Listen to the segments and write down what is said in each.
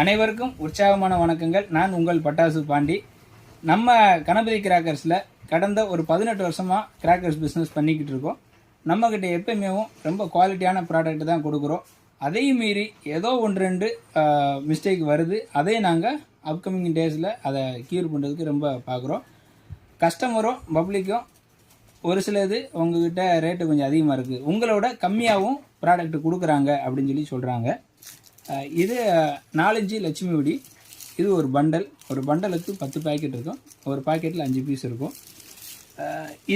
அனைவருக்கும் உற்சாகமான வணக்கங்கள். நான் உங்கள் பட்டாசு பாண்டி. நம்ம கணபதி கிராக்கர்ஸில் கடந்த ஒரு 18 வருஷமாக கிராக்கர்ஸ் பிஸ்னஸ் பண்ணிக்கிட்டு இருக்கோம். நம்மக்கிட்ட எப்பயுமே ரொம்ப குவாலிட்டியான ப்ராடக்ட் தான் கொடுக்குறோம். அதையும் மீறி ஏதோ ஒன்று ரெண்டு மிஸ்டேக் வருது. அதையும் நாங்கள் அப்கமிங் டேஸில் அதை கியூர் பண்ணுறதுக்கு ரொம்ப பார்க்குறோம். கஸ்டமரும் பப்ளிக்கும் ஒரு சிலது உங்ககிட்ட ரேட்டு கொஞ்சம் அதிகமாக இருக்குது, உங்களோட கம்மியாகவும் ப்ராடக்ட் கொடுக்குறாங்க அப்படின்னு சொல்கிறாங்க. இது 4 லட்சுமி வெடி. இது ஒரு பண்டலுக்கு 10 பாக்கெட் இருக்கும். ஒரு பாக்கெட்டில் 5 பீஸ் இருக்கும்.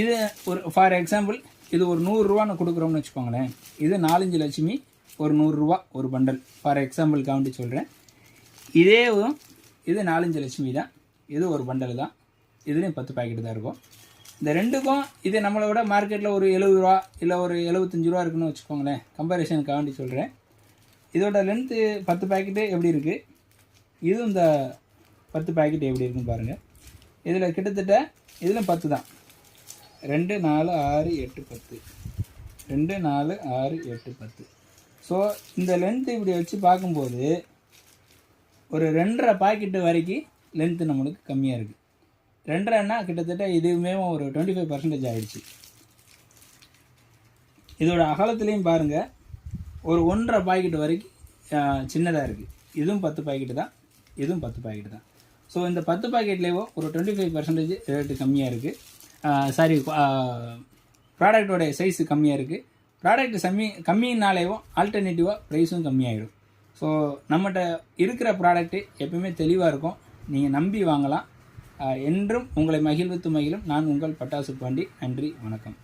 இது ஒரு ஃபார் எக்ஸாம்பிள் இது ஒரு 100 ரூபான்னு கொடுக்குறோம்னு வச்சுக்கோங்களேன். இது 4 லட்சுமி ஒரு 100 ரூபா ஒரு பண்டல். ஃபார் எக்ஸாம்பிள் காண்டி சொல்கிறேன். இது 4 லட்சுமி தான். இது ஒரு பண்டல் தான். இதுலேயும் 10 பாக்கெட் தான் இருக்கும். இந்த ரெண்டுக்கும் இது நம்மளை விட மார்க்கெட்டில் ஒரு 70 ரூபா இல்லை ஒரு 75 ரூபா இருக்குன்னு வச்சுக்கோங்களேன். கம்பேரிசனுக்கு காண்டி சொல்கிறேன். இதோட லென்த்து 10 பாக்கெட்டு எப்படி இருக்குது, இது இந்த 10 பாக்கெட் எப்படி இருக்குன்னு பாருங்கள். இதில் கிட்டத்தட்ட இதில் 10 தான். 2 4 6 8 10 2 4 6 8 10. ஸோ இந்த லென்த்து இப்படி வச்சு பார்க்கும்போது ஒரு 2.5 பாக்கெட்டு வரைக்கும் லென்த்து நம்மளுக்கு கம்மியாக இருக்குது. 2.5ன்னா கிட்டத்தட்ட இதுவுமே ஒரு 25% ஆகிடுச்சு. இதோட அகலத்துலேயும் பாருங்கள் ஒரு 1.5 பாக்கெட் வரைக்கும் சின்னதாக இருக்குது. இதுவும் 10 பாக்கெட்டு தான், இதுவும் 10 பாக்கெட்டு தான். ஸோ இந்த 10 பாக்கெட்லேயோ ஒரு 25% ரேட்டு கம்மியாக இருக்குது. ப்ராடக்டோடைய சைஸு கம்மியாக இருக்குது. ப்ராடக்ட் கம்மினாலேயோ ஆல்டர்னேட்டிவாக ப்ரைஸும் கம்மியாகிடும். ஸோ நம்மகிட்ட இருக்கிற ப்ராடக்ட்டு எப்பவுமே தெளிவாக இருக்கும். நீங்கள் நம்பி வாங்கலாம். என்றும் உங்களை மகிழ்வித்து மகிழும் நான் உங்கள் பட்டாசு பாண்டி. நன்றி, வணக்கம்.